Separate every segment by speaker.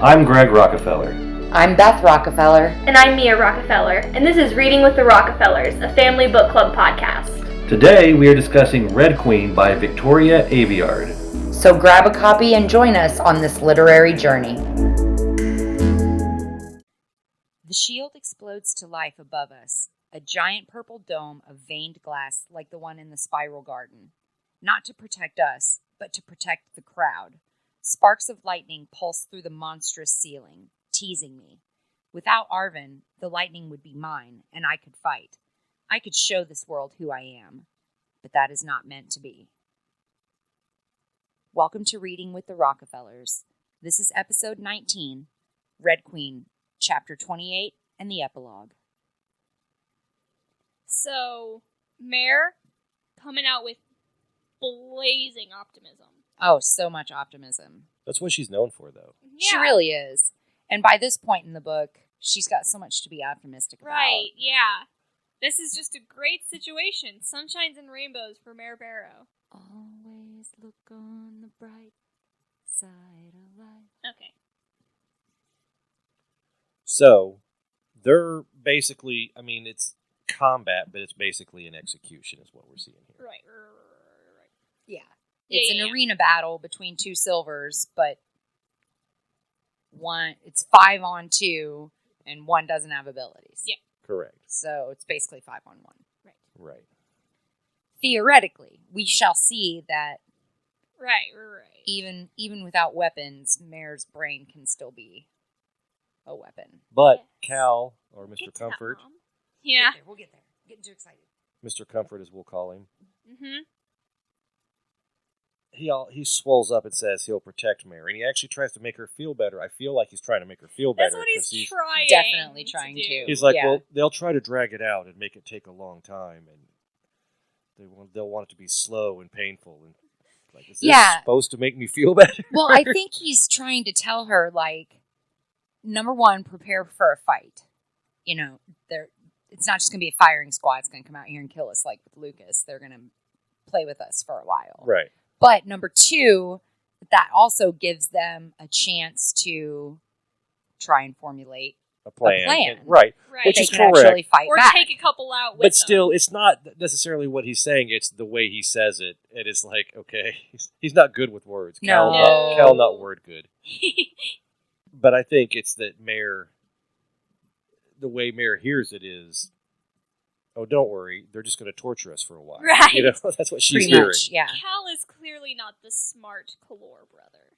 Speaker 1: I'm Greg Rockefeller.
Speaker 2: I'm Beth Rockefeller.
Speaker 3: And I'm Mia Rockefeller, and this is Reading with the Rockefellers, a family book club podcast.
Speaker 1: Today we are discussing Red Queen by Victoria Aveyard.
Speaker 2: So grab a copy and join us on this literary journey. The shield explodes to life above us, a giant purple dome of veined glass like the one in the spiral garden. Not to protect us, but to protect the crowd. Sparks of lightning pulse through the monstrous ceiling, teasing me. Without Arven, the lightning would be mine, and I could fight. I could show this world who I am, but that is not meant to be. Welcome to Reading with the Rockefellers. This is episode 19, Red Queen, chapter 28, and the epilogue.
Speaker 3: So, Mare coming out with blazing optimism.
Speaker 2: Oh, so much optimism.
Speaker 1: That's what she's known for, though.
Speaker 3: Yeah.
Speaker 2: She really is. And by this point in the book, she's got so much to be optimistic about.
Speaker 3: Right, yeah. This is just a great situation. Sunshines and rainbows for Mare Barrow.
Speaker 2: Always look on the bright side of life.
Speaker 3: Okay.
Speaker 4: So, they're basically, it's combat, but it's basically an execution is what we're seeing here.
Speaker 3: Right.
Speaker 2: Yeah. It's an arena battle between two silvers, but it's 5-on-2, and one doesn't have abilities.
Speaker 3: Yeah.
Speaker 4: Correct.
Speaker 2: So it's basically 5-on-1.
Speaker 4: Right.
Speaker 2: Theoretically, we shall see that
Speaker 3: Right.
Speaker 2: even without weapons, Mare's brain can still be a weapon.
Speaker 4: But
Speaker 3: Yes.
Speaker 4: Cal, or Mr.
Speaker 3: Get to that,
Speaker 4: Comfort,
Speaker 3: Mom. Yeah.
Speaker 2: We'll get there. Getting too excited.
Speaker 4: Mr. Comfort as we'll call him,
Speaker 3: Mm-hmm.
Speaker 4: he swells up and says he'll protect Mare, and he actually tries to make her feel better. I feel like he's trying to make her feel better.
Speaker 3: That's what he's
Speaker 4: 'cause
Speaker 3: trying.
Speaker 2: Definitely trying
Speaker 3: do.
Speaker 2: to.
Speaker 4: He's like,
Speaker 2: Yeah.
Speaker 4: well, they'll try to drag it out and make it take a long time, and they'll want it to be slow and painful. And like, is this supposed to make me feel better?
Speaker 2: Well, I think he's trying to tell her, like, number one, prepare for a fight. You know, it's not just going to be a firing squad. It's going to come out here and kill us like with Lucas. They're going to play with us for a while.
Speaker 4: Right.
Speaker 2: But number two, that also gives them a chance to try and formulate
Speaker 4: A plan.
Speaker 2: plan.
Speaker 4: Right.
Speaker 3: Right.
Speaker 4: Which
Speaker 2: they
Speaker 4: is
Speaker 2: can
Speaker 4: correct.
Speaker 2: actually fight
Speaker 3: Or
Speaker 2: back.
Speaker 3: take a couple out with
Speaker 4: But still,
Speaker 3: them.
Speaker 4: it's not necessarily what he's saying. It's the way he says it. And it's like, okay, he's not good with words.
Speaker 2: No.
Speaker 4: Cal not word good. But I think it's that the way Mare hears it is, oh, don't worry, they're just going to torture us for a while.
Speaker 3: Right.
Speaker 4: You know, that's what she's
Speaker 2: Pretty
Speaker 4: hearing.
Speaker 2: much, yeah.
Speaker 3: Cal is clearly not the smart Kalor brother.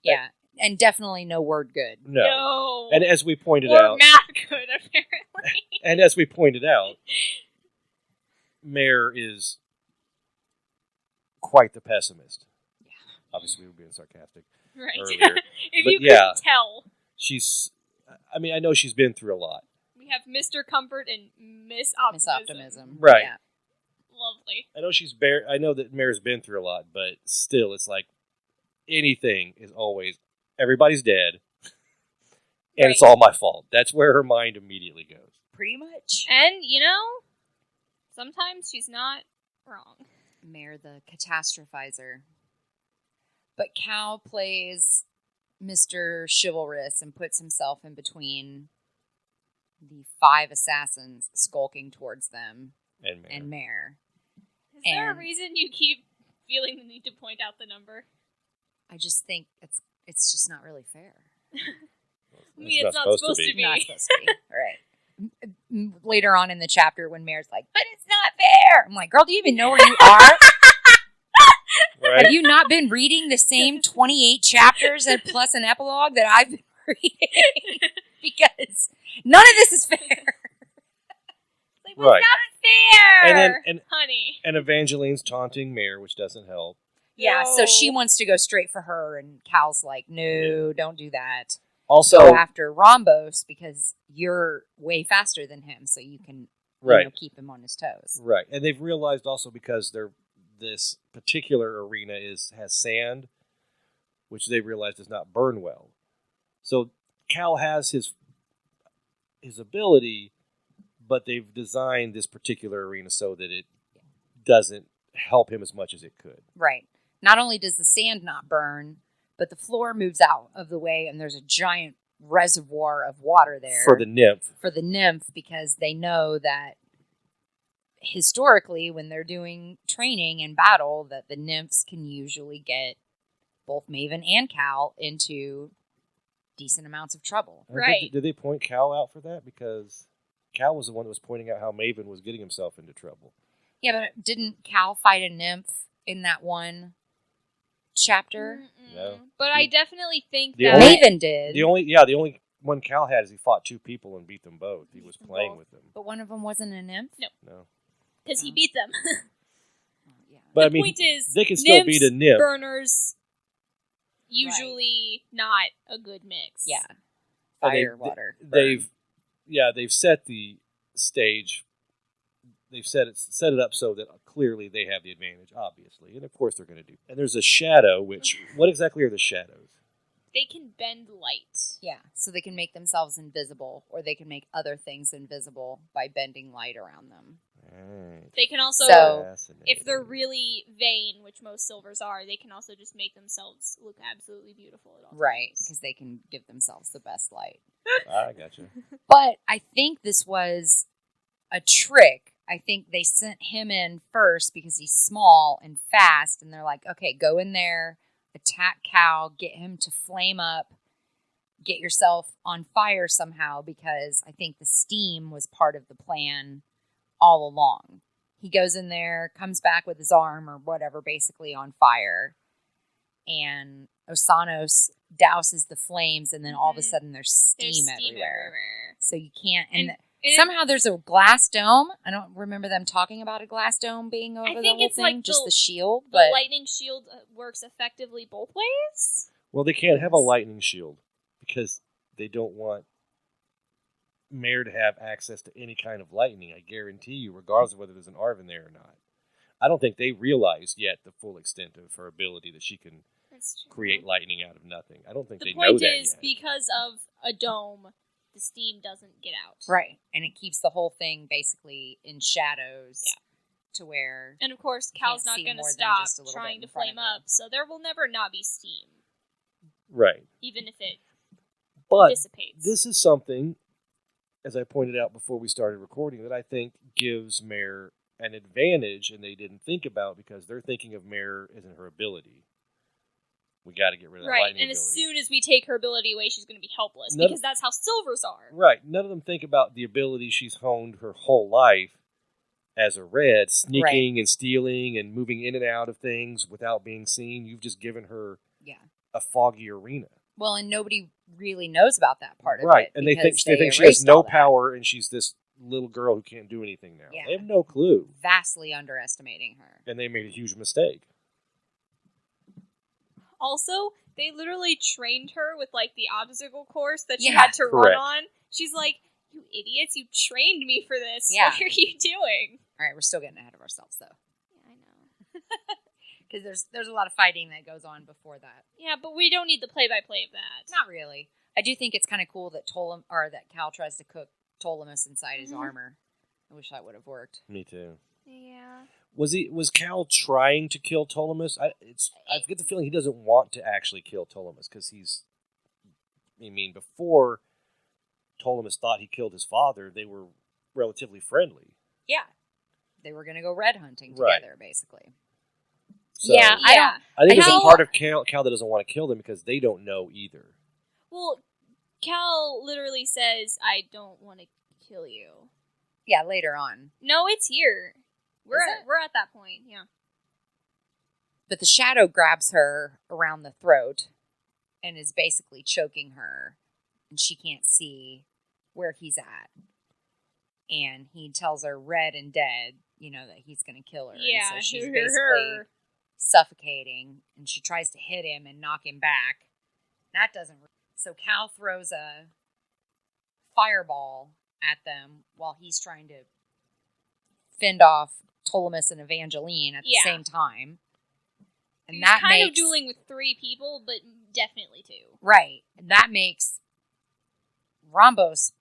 Speaker 2: Yeah. And definitely no word good.
Speaker 4: No. And as we pointed
Speaker 3: or
Speaker 4: out,
Speaker 3: math good, apparently.
Speaker 4: and as we pointed out, Mare is quite the pessimist.
Speaker 2: Yeah.
Speaker 4: Obviously, we were being sarcastic
Speaker 3: Right.
Speaker 4: earlier.
Speaker 3: If
Speaker 4: But
Speaker 3: you
Speaker 4: yeah.
Speaker 3: couldn't tell,
Speaker 4: I know she's been through a lot.
Speaker 3: we have Mr. Comfort and Miss
Speaker 2: Miss
Speaker 3: Optimism.
Speaker 2: Optimism.
Speaker 4: Right.
Speaker 2: Yeah.
Speaker 3: Lovely.
Speaker 4: I know that Mare's been through a lot, but still, it's like anything is always everybody's dead, and it's
Speaker 3: Right.
Speaker 4: all my fault. That's where her mind immediately goes.
Speaker 2: Pretty much.
Speaker 3: And, sometimes she's not wrong.
Speaker 2: Mare the catastrophizer. But Cal plays Mr. Chivalrous and puts himself in between the 5 assassins skulking towards them
Speaker 4: And Mare.
Speaker 2: and Mare.
Speaker 3: Is there a
Speaker 2: And-
Speaker 3: reason you keep feeling the need to point out the number?
Speaker 2: I just think it's just not really fair.
Speaker 3: It's not supposed to be.
Speaker 2: Not supposed to be. All right. Later on in the chapter when Mare's like, but it's not fair. I'm like, girl, do you even know where you are?
Speaker 4: Right?
Speaker 2: Have you not been reading the same 28 chapters and plus an epilogue that I've been reading? Because none of this is fair.
Speaker 3: Like,
Speaker 4: Right.
Speaker 3: it's not fair,
Speaker 4: and
Speaker 3: honey.
Speaker 4: Evangeline's taunting Mare, which doesn't help.
Speaker 2: Yeah, so
Speaker 3: No.
Speaker 2: she wants to go straight for her, and Cal's like, no, don't do that.
Speaker 4: Also,
Speaker 2: Go after Rhombos because you're way faster than him, so you can keep him on his toes.
Speaker 4: right, and they've realized also because this particular arena has sand, which they've realized does not burn well. So Cal has his ability, but they've designed this particular arena so that it doesn't help him as much as it could.
Speaker 2: Right. Not only does the sand not burn, but the floor moves out of the way, and there's a giant reservoir of water there
Speaker 4: For the nymph.
Speaker 2: because they know that historically, when they're doing training and battle, that the nymphs can usually get both Maven and Cal into decent amounts of trouble.
Speaker 3: Right.
Speaker 4: Did they point Cal out for that? Because Cal was the one that was pointing out how Maven was getting himself into trouble.
Speaker 2: Yeah, but didn't Cal fight a nymph in that one chapter?
Speaker 4: No.
Speaker 3: But I definitely think
Speaker 4: The
Speaker 3: that
Speaker 4: only-
Speaker 2: Maven did.
Speaker 4: The only one Cal had is he fought 2 people and beat them both. He was playing with them.
Speaker 2: But one of them wasn't a nymph?
Speaker 4: No.
Speaker 3: because he beat them.
Speaker 2: Yeah.
Speaker 4: But
Speaker 3: The
Speaker 4: I mean,
Speaker 3: point is,
Speaker 4: they can still beat a nymph.
Speaker 3: Burners usually not a good mix.
Speaker 2: Yeah.
Speaker 4: And
Speaker 2: Fire, water.
Speaker 4: They've set the stage. They've set it up so that clearly they have the advantage, obviously, and of course they're going to do. And there's a shadow. Which what exactly are the shadows?
Speaker 3: They can bend light.
Speaker 2: Yeah, so they can make themselves invisible, or they can make other things invisible by bending light around them.
Speaker 4: Right.
Speaker 3: They can also,
Speaker 2: So-
Speaker 3: if they're really vain, which most silvers are, they can also just make themselves look absolutely beautiful at all
Speaker 2: Right,
Speaker 3: times.
Speaker 2: because they can give themselves the best light.
Speaker 4: I gotcha.
Speaker 2: But I think this was a trick. I think they sent him in first because he's small and fast, and they're like, okay, go in there, attack Cal, get him to flame up, get yourself on fire somehow, because I think the steam was part of the plan all along. He goes in there, comes back with his arm or whatever, basically on fire, and Osanos douses the flames, and then all of a
Speaker 3: Mhm.
Speaker 2: sudden there's steam, everywhere. So you can't...
Speaker 3: And
Speaker 2: somehow there's a glass dome. I don't remember them talking about a glass dome being over
Speaker 3: I
Speaker 2: the
Speaker 3: think
Speaker 2: whole
Speaker 3: it's
Speaker 2: thing,
Speaker 3: like
Speaker 2: just
Speaker 3: the-
Speaker 2: the shield.
Speaker 3: the
Speaker 2: But
Speaker 3: lightning shield works effectively both ways.
Speaker 4: Well, they can't have a
Speaker 2: Yes.
Speaker 4: lightning shield because they don't want Mare to have access to any kind of lightning. I guarantee you, regardless of whether there's an Arven there or not. I don't think they realize yet the full extent of her ability that she can
Speaker 3: That's true.
Speaker 4: create lightning out of nothing. I don't think
Speaker 3: The
Speaker 4: they know
Speaker 3: point
Speaker 4: that
Speaker 3: is,
Speaker 4: yet.
Speaker 3: because of a dome, the steam doesn't get out.
Speaker 2: right, and it keeps the whole thing basically in shadows,
Speaker 3: Yeah.
Speaker 2: to where
Speaker 3: And of course,
Speaker 2: You
Speaker 3: Cal's
Speaker 2: can't
Speaker 3: not
Speaker 2: see
Speaker 3: going to
Speaker 2: more than
Speaker 3: stop
Speaker 2: just a little bit
Speaker 3: trying
Speaker 2: in
Speaker 3: to
Speaker 2: front
Speaker 3: flame
Speaker 2: of you.
Speaker 3: up, so there will never not be steam,
Speaker 4: Right.
Speaker 3: even if it
Speaker 4: But
Speaker 3: dissipates.
Speaker 4: this is something, as I pointed out before we started recording, that I think gives Mare an advantage, and they didn't think about because they're thinking of Mare as in her ability. We got to get rid of that
Speaker 3: Right,
Speaker 4: lightning
Speaker 3: and as
Speaker 4: ability.
Speaker 3: soon as we take her ability away, she's going to be helpless,
Speaker 4: None-
Speaker 3: because that's how silvers are.
Speaker 4: Right. None of them think about the ability she's honed her whole life as a red, sneaking and stealing and moving in and out of things without being seen. You've just given her
Speaker 2: yeah.
Speaker 4: a foggy arena.
Speaker 2: Well, and nobody really knows about that part of
Speaker 4: Right.
Speaker 2: it.
Speaker 4: And they think
Speaker 2: because
Speaker 4: she has
Speaker 2: erased
Speaker 4: no
Speaker 2: all that.
Speaker 4: power and she's this little girl who can't do anything now.
Speaker 2: Yeah.
Speaker 4: They have no clue.
Speaker 2: Vastly underestimating her.
Speaker 4: And they made a huge mistake.
Speaker 3: Also, they literally trained her with, like, the obstacle course that she
Speaker 2: Yeah.
Speaker 3: had to
Speaker 4: Correct.
Speaker 3: run on. She's like, you idiots, you trained me for this.
Speaker 2: Yeah.
Speaker 3: What are you doing?
Speaker 2: All right, we're still getting ahead of ourselves though,
Speaker 3: Yeah, I know.
Speaker 2: because there's a lot of fighting that goes on before that.
Speaker 3: Yeah, but we don't need the play-by-play of that.
Speaker 2: Not really. I do think it's kind of cool that that Cal tries to cook Ptolemus inside his
Speaker 3: Mhm.
Speaker 2: armor. I wish that would have worked.
Speaker 4: Me too.
Speaker 3: Yeah.
Speaker 4: Was Cal trying to kill Ptolemus? I get the feeling he doesn't want to actually kill Ptolemus because before Ptolemus thought he killed his father, they were relatively friendly.
Speaker 2: Yeah, they were gonna go red hunting
Speaker 4: Right.
Speaker 2: together, basically.
Speaker 4: So
Speaker 2: Yeah, I don't.
Speaker 4: I think there's
Speaker 3: Cal-
Speaker 4: a part of Cal that doesn't want to kill them because they don't know either.
Speaker 3: Well, Cal literally says, I don't want to kill you.
Speaker 2: Yeah, later on,
Speaker 3: No, it's here.
Speaker 2: it?
Speaker 3: We're at that point, yeah.
Speaker 2: but the shadow grabs her around the throat and is basically choking her, and she can't see where he's at. And he tells her, "Red and dead," that he's going to kill her.
Speaker 3: Yeah,
Speaker 2: and so she's
Speaker 3: her.
Speaker 2: basically suffocating, and she tries to hit him and knock him back. That doesn't. So Cal throws a fireball at them while he's trying to fend off Ptolemus and Evangeline at the
Speaker 3: Yeah.
Speaker 2: same time. And
Speaker 3: He's
Speaker 2: that
Speaker 3: kind of
Speaker 2: makes
Speaker 3: dueling with 3 people, but definitely 2.
Speaker 2: right. And that makes Rhombos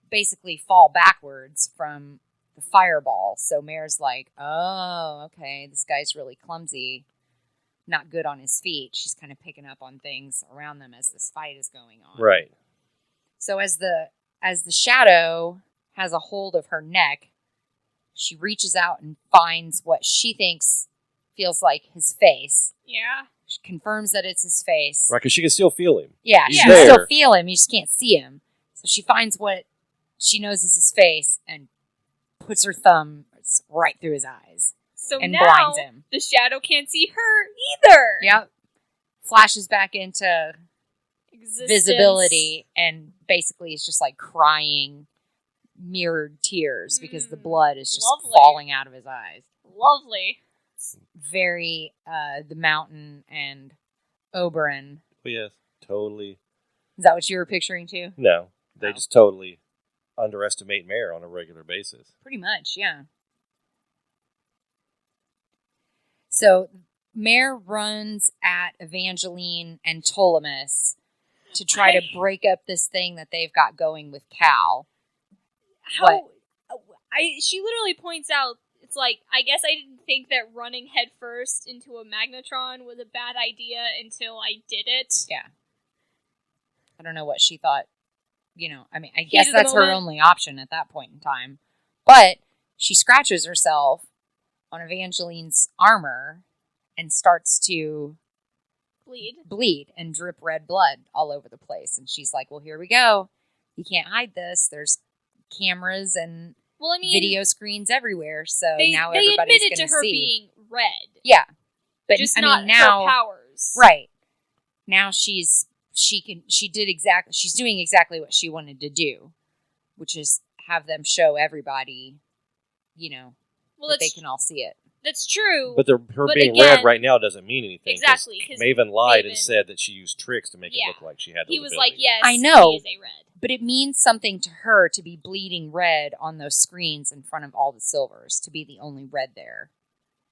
Speaker 2: basically fall backwards from the fireball. So Mare's like, "Oh, okay, this guy's really clumsy. not good on his feet. She's kind of picking up on things around them as this fight is going on.
Speaker 4: Right.
Speaker 2: So as the shadow has a hold of her neck, she reaches out and finds what she thinks feels like his face.
Speaker 3: Yeah.
Speaker 2: She confirms that it's his face.
Speaker 4: Right, because she can still feel him.
Speaker 2: Yeah,
Speaker 4: He's
Speaker 2: she can still
Speaker 4: there.
Speaker 2: feel him. You just can't see him. So she finds what she knows is his face and puts her thumb right through his eyes
Speaker 3: So
Speaker 2: and
Speaker 3: now
Speaker 2: blinds him.
Speaker 3: the shadow can't see her either.
Speaker 2: Yep. Flashes back into
Speaker 3: Existence.
Speaker 2: visibility and basically is just like crying mirrored tears because the blood is just
Speaker 3: Lovely.
Speaker 2: falling out of his eyes.
Speaker 3: Lovely.
Speaker 2: Very the Mountain and Oberyn.
Speaker 4: Oh, yes, totally.
Speaker 2: Is that what you were picturing too?
Speaker 4: No, they
Speaker 2: Oh.
Speaker 4: just totally underestimate Mare on a regular basis.
Speaker 2: Pretty much, yeah. So Mare runs at Evangeline and Ptolemus to try to break up this thing that they've got going with Cal.
Speaker 3: She literally points out, it's like, I guess I didn't think that running headfirst into a magnetron was a bad idea until I did it.
Speaker 2: Yeah. I don't know what she thought. I mean, I
Speaker 3: Heat
Speaker 2: guess
Speaker 3: of the
Speaker 2: that's her
Speaker 3: moment.
Speaker 2: only option at that point in time. But she scratches herself on Evangeline's armor and starts to bleed and drip red blood all over the place. And she's like, well, here we go. You can't hide this. There's cameras and video screens everywhere. So now everybody's going to see.
Speaker 3: They admitted to her being red.
Speaker 2: Yeah. But
Speaker 3: just
Speaker 2: I
Speaker 3: not
Speaker 2: mean, now,
Speaker 3: her powers.
Speaker 2: right. Now she's doing exactly what she wanted to do, which is have them show everybody, that they can all see it.
Speaker 3: That's true.
Speaker 4: But her being
Speaker 3: again,
Speaker 4: red right now doesn't mean anything.
Speaker 3: Exactly.
Speaker 4: Maven lied and said that she used tricks to make it look like she had those
Speaker 3: He was
Speaker 4: abilities.
Speaker 3: like, yes,
Speaker 2: I know,
Speaker 3: he is a red.
Speaker 2: But it means something to her to be bleeding red on those screens in front of all the silvers, to be the only red there.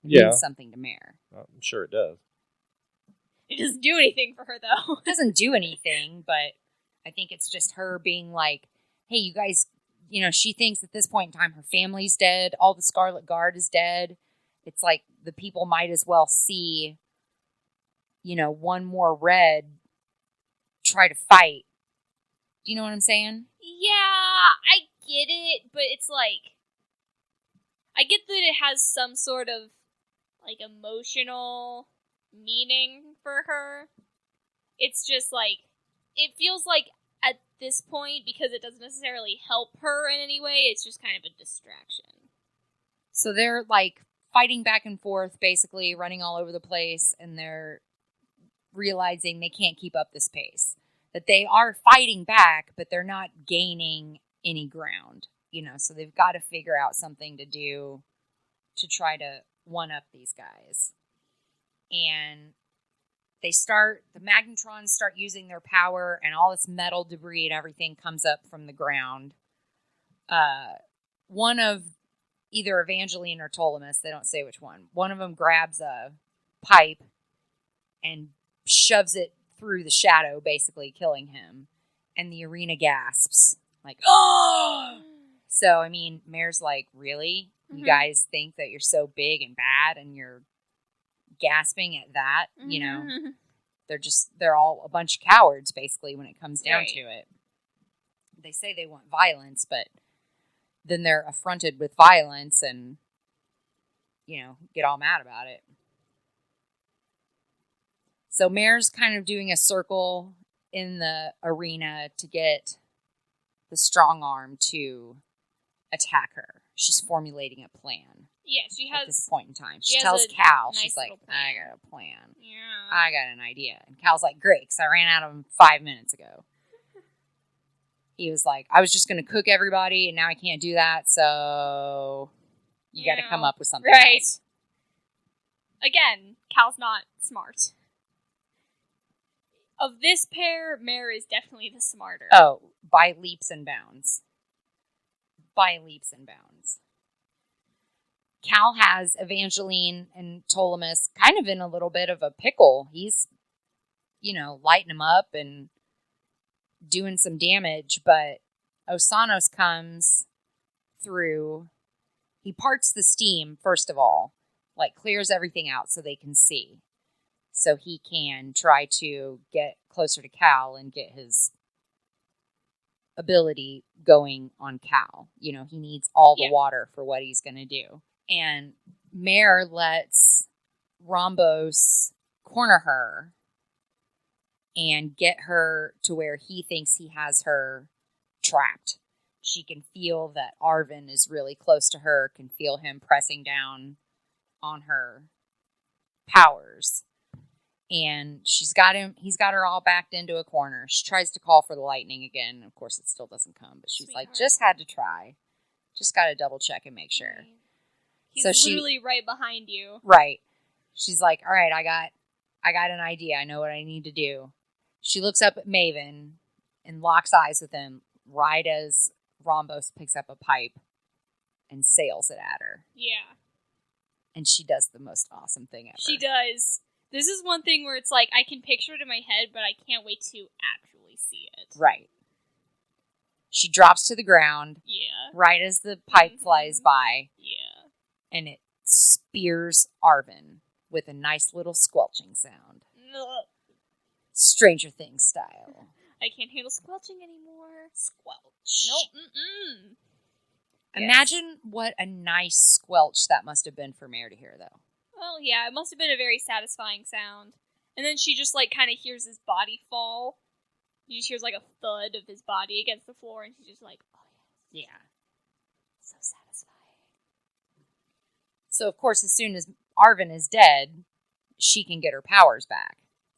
Speaker 2: It means something to Mare.
Speaker 4: I'm sure it does.
Speaker 3: It doesn't do anything for her, though.
Speaker 2: It doesn't do anything, but I think it's just her being like, hey, you guys, she thinks at this point in time her family's dead, all the Scarlet Guard is dead. It's like the people might as well see, one more red try to fight. Do you know what I'm saying?
Speaker 3: Yeah, I get it, but it's like, I get that it has some sort of, like, emotional meaning for her. It's just like, it feels like at this point, because it doesn't necessarily help her in any way, it's just kind of a distraction.
Speaker 2: So they're like fighting back and forth, basically running all over the place, and they're realizing they can't keep up this pace. That they are fighting back, but they're not gaining any ground, so they've got to figure out something to do to try to one-up these guys. And the magnetrons start using their power, and all this metal debris and everything comes up from the ground. One of either Evangeline or Ptolemus, they don't say which one of them grabs a pipe and shoves it through the shadow, basically killing him. And the arena gasps. Like, oh! So, I mean, Mare's like, really? You guys think that you're so big and bad and you're gasping at that? They're all a bunch of cowards, basically, when it comes down to it. They say they want violence, but then they're affronted with violence and, get all mad about it. So Mare's kind of doing a circle in the arena to get the strong arm to attack her. She's formulating a plan.
Speaker 3: Yeah, she has.
Speaker 2: At this point in time. She
Speaker 3: has
Speaker 2: tells
Speaker 3: a
Speaker 2: Cal,
Speaker 3: nice
Speaker 2: she's like,
Speaker 3: little plan.
Speaker 2: I got a plan.
Speaker 3: Yeah.
Speaker 2: I got an idea. And Cal's like, great, because I ran out of them 5 minutes ago. He was like, I was just going to cook everybody, and now I can't do that, so you got to come up with something else.
Speaker 3: Again, Cal's not smart. Of this pair, Mare is definitely the smarter.
Speaker 2: Oh, by leaps and bounds. By leaps and bounds. Cal has Evangeline and Ptolemus kind of in a little bit of a pickle. He's, lighting them up and doing some damage, but Osanos comes through. He parts the steam, first of all, like clears everything out so they can see. so he can try to get closer to Cal and get his ability going on Cal. You know, he needs all the water for what he's going to do. And Mare lets Rhombos corner her and get her to where he thinks he has her trapped. She can feel that Arven is really close to her, can feel him pressing down on her powers. And he's got her all backed into a corner. She tries to call for the lightning again. Of course, it still doesn't come. But she's like, just had to try. Just got to double check and make sure.
Speaker 3: He's literally right behind you.
Speaker 2: Right. She's like, all right, I got an idea. I know what I need to do. She looks up at Maven and locks eyes with him right as Rhombos picks up a pipe and sails it at her.
Speaker 3: Yeah.
Speaker 2: And she does the most awesome thing ever.
Speaker 3: She does. This is one thing where it's like, I can picture it in my head, but I can't wait to actually see it.
Speaker 2: Right. She drops to the ground.
Speaker 3: Yeah.
Speaker 2: Right as the pipe flies by.
Speaker 3: Yeah.
Speaker 2: And it spears Arven with a nice little squelching sound.
Speaker 3: Ugh.
Speaker 2: Stranger Things style.
Speaker 3: I can't handle squelching anymore.
Speaker 2: Squelch.
Speaker 3: Nope. Mm-mm.
Speaker 2: Imagine what a nice squelch that must have been for Mare to hear, though.
Speaker 3: Well, yeah, it must have been a very satisfying sound. And then she just, like, kind of hears his body fall. She just hears, like, a thud of his body against the floor, and she's just like, oh, yes.
Speaker 2: Yeah. So satisfying. So, of course, as soon as Arven is dead, she can get her powers back.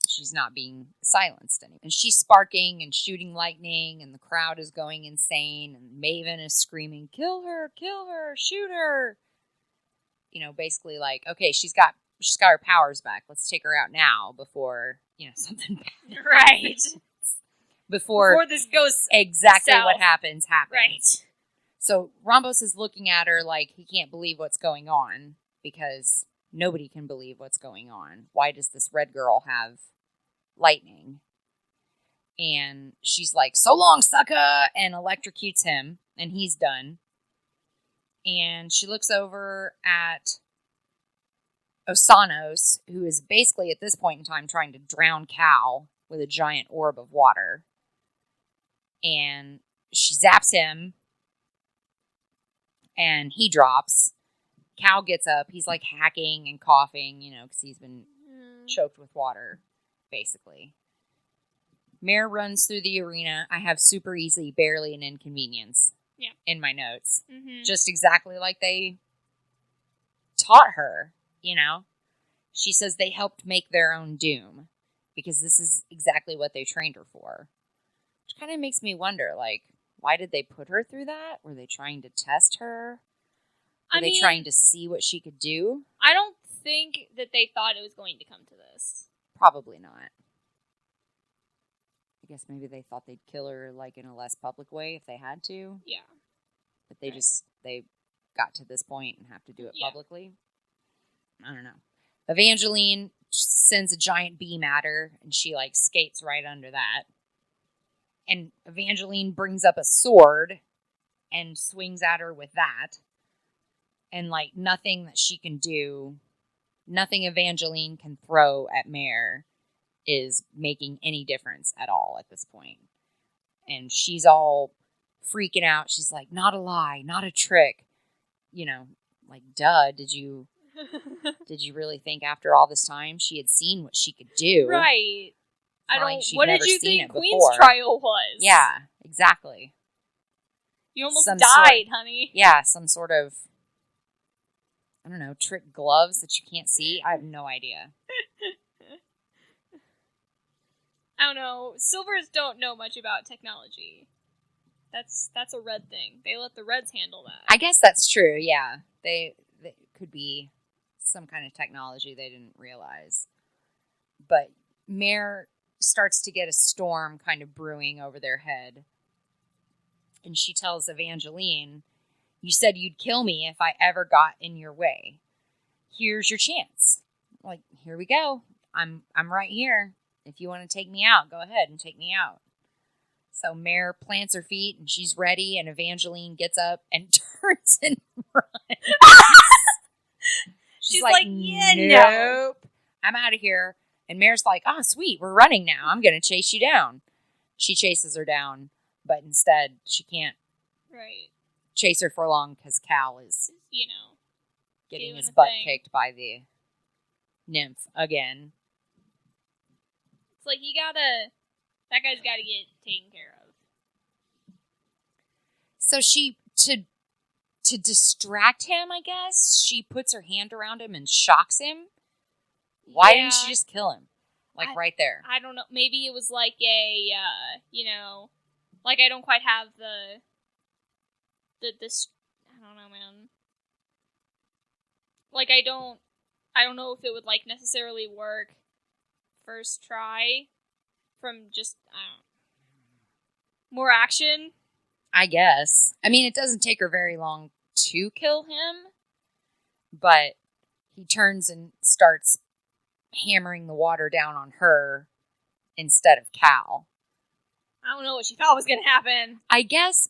Speaker 2: She's not being silenced anymore. And she's sparking and shooting lightning, and the crowd is going insane, and Maven is screaming, kill her, shoot her. You know, basically like, okay, she's got her powers back. Let's take her out now before, you know, something bad happens. Before
Speaker 3: this goes
Speaker 2: exactly
Speaker 3: south.
Speaker 2: What happens.
Speaker 3: Right.
Speaker 2: So Rhombos is looking at her like he can't believe what's going on, because nobody can believe what's going on. Why does this red girl have lightning? And she's like, so long, sucker, and electrocutes him, and he's done. And she looks over at Osanos, who is basically at this point in time trying to drown Cal with a giant orb of water. And she zaps him, and he drops. Cal gets up. He's like hacking and coughing, you know, because he's been choked with water, basically. Mare runs through the arena. I have super easy, barely an inconvenience in my notes.
Speaker 3: Mm-hmm.
Speaker 2: Just exactly like they taught her, you know. She says they helped make their own doom, because this is exactly what they trained her for. Which kind of makes me wonder, like, why did they put her through that? Were they trying to test her? Were they trying to see what she could do?
Speaker 3: I don't think that they thought it was going to come to this.
Speaker 2: Probably not. I guess maybe they thought they'd kill her, like, in a less public way if they had to.
Speaker 3: Yeah.
Speaker 2: But they got to this point and have to do it publicly. I don't know. Evangeline sends a giant beam at her, and she, like, skates right under that. And Evangeline brings up a sword and swings at her with that. And, like, nothing that she can do, nothing Evangeline can throw at Mare is making any difference at all at this point. And she's all freaking out. She's like, not a lie, not a trick. You know, like, duh, did you really think after all this time she had seen what she could do?
Speaker 3: Right. What did you think Queen's
Speaker 2: before.
Speaker 3: trial was?
Speaker 2: Yeah, exactly.
Speaker 3: You almost died, honey.
Speaker 2: Yeah, some sort of, I don't know, trick gloves that you can't see. I have no idea.
Speaker 3: I don't know. Silvers don't know much about technology. That's a red thing. They let the reds handle that.
Speaker 2: I guess that's true, yeah. They could be some kind of technology they didn't realize. But Mare starts to get a storm kind of brewing over their head. And she tells Evangeline, you said you'd kill me if I ever got in your way. Here's your chance. Like, here we go. I'm right here. If you want to take me out, go ahead and take me out. So Mare plants her feet, and she's ready, and Evangeline gets up and turns and runs.
Speaker 3: She's like, yeah,
Speaker 2: nope. I'm out of here. And Mare's like, sweet, we're running now. I'm going to chase you down. She chases her down, but instead she can't
Speaker 3: Right.
Speaker 2: chase her for long because Cal is, getting
Speaker 3: doing
Speaker 2: his
Speaker 3: the
Speaker 2: butt
Speaker 3: thing.
Speaker 2: kicked by the nymph again.
Speaker 3: It's like that guy's gotta get taken care of.
Speaker 2: So she, to distract him, I guess, she puts her hand around him and shocks him. Why didn't she just kill him? Right there.
Speaker 3: I don't know. Maybe it was like a, like I don't quite have this. I don't know, man. Like I don't know if it would like necessarily work first try from just more action.
Speaker 2: I guess. I mean, it doesn't take her very long to kill him, but he turns and starts hammering the water down on her instead of Cal.
Speaker 3: I don't know what she thought was going to happen.
Speaker 2: I guess,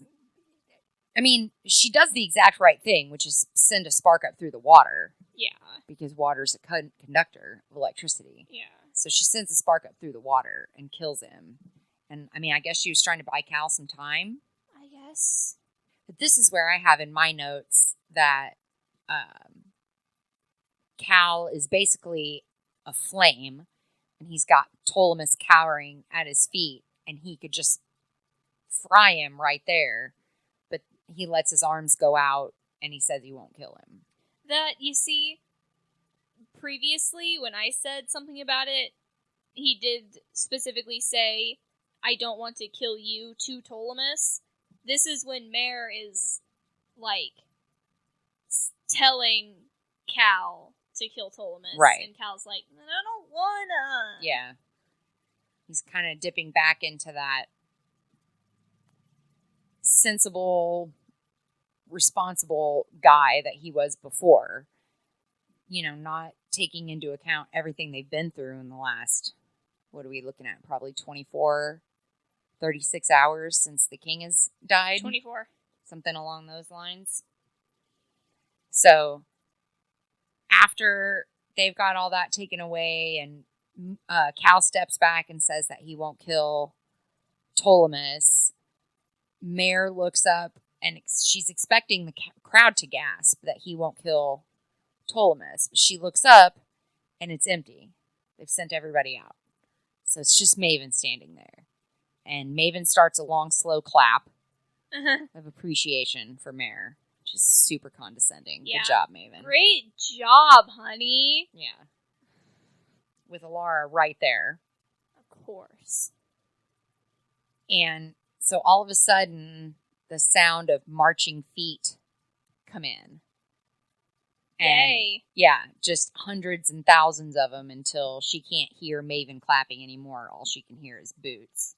Speaker 2: I mean, she does the exact right thing, which is send a spark up through the water.
Speaker 3: Yeah.
Speaker 2: Because water's a conductor of electricity.
Speaker 3: Yeah.
Speaker 2: So she sends a spark up through the water and kills him. And, I mean, I guess she was trying to buy Cal some time.
Speaker 3: I guess.
Speaker 2: But this is where I have in my notes that Cal is basically a flame, and he's got Ptolemus cowering at his feet, and he could just fry him right there. But he lets his arms go out, and he says he won't kill him.
Speaker 3: That, you see, previously when I said something about it, he did specifically say, I don't want to kill you to Ptolemus. This is when Mare is, like, telling Cal to kill Ptolemus.
Speaker 2: Right.
Speaker 3: And Cal's like, I don't wanna.
Speaker 2: Yeah. He's kind of dipping back into that sensible, responsible guy that he was before. Not taking into account everything they've been through in the last, what are we looking at? Probably 36 hours since the king has died.
Speaker 3: 24.
Speaker 2: Something along those lines. So, after they've got all that taken away and Cal steps back and says that he won't kill Ptolemus, Mare looks up and she's expecting the crowd to gasp that he won't kill Ptolemus. She looks up and it's empty. They've sent everybody out. So it's just Maven standing there. And Maven starts a long, slow clap of appreciation for Mare, which is super condescending.
Speaker 3: Yeah.
Speaker 2: Good job, Maven.
Speaker 3: Great job, honey.
Speaker 2: Yeah. With Alara right there.
Speaker 3: Of course.
Speaker 2: And so all of a sudden, the sound of marching feet come in. And
Speaker 3: Yay.
Speaker 2: yeah, just hundreds and thousands of them until she can't hear Maven clapping anymore. All she can hear is boots.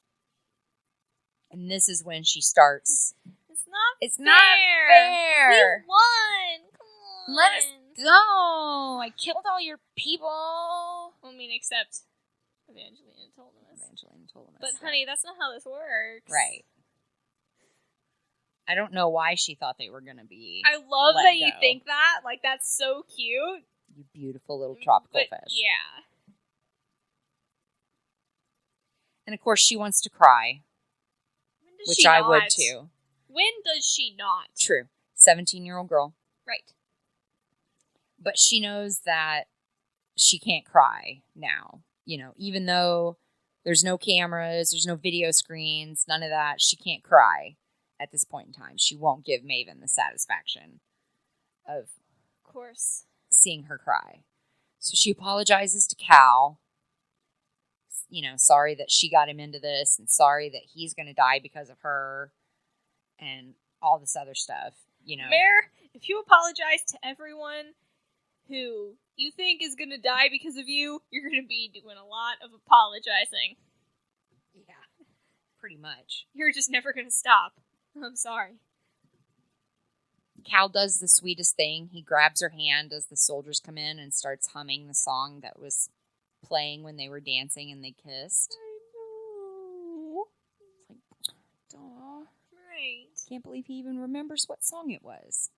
Speaker 2: And this is when she starts.
Speaker 3: It's
Speaker 2: not fair.
Speaker 3: We won. Come on.
Speaker 2: Let us go. I killed all your people.
Speaker 3: I mean, except Evangeline told us. But, honey, that's not how this works.
Speaker 2: Right. I don't know why she thought they were going to be.
Speaker 3: I love
Speaker 2: let
Speaker 3: that you
Speaker 2: go.
Speaker 3: think that. Like, that's so cute.
Speaker 2: You beautiful little tropical
Speaker 3: But,
Speaker 2: fish.
Speaker 3: yeah.
Speaker 2: And, of course, she wants to cry.
Speaker 3: When does
Speaker 2: Which
Speaker 3: she
Speaker 2: I
Speaker 3: not?
Speaker 2: would too.
Speaker 3: When does she not?
Speaker 2: True. 17-year-old girl.
Speaker 3: Right.
Speaker 2: But she knows that she can't cry now. Even though there's no cameras, there's no video screens, none of that, she can't cry at this point in time. She won't give Maven the satisfaction of
Speaker 3: course.
Speaker 2: seeing her cry. So she apologizes to Cal. Sorry that she got him into this and sorry that he's going to die because of her and all this other stuff,
Speaker 3: Mare, if you apologize to everyone who you think is going to die because of you, you're going to be doing a lot of apologizing.
Speaker 2: Yeah, pretty much.
Speaker 3: You're just never going to stop. I'm sorry.
Speaker 2: Cal does the sweetest thing. He grabs her hand as the soldiers come in and starts humming the song that was playing when they were dancing and they kissed.
Speaker 3: I know.
Speaker 2: It's like, aw,
Speaker 3: Right.
Speaker 2: can't believe he even remembers what song it was.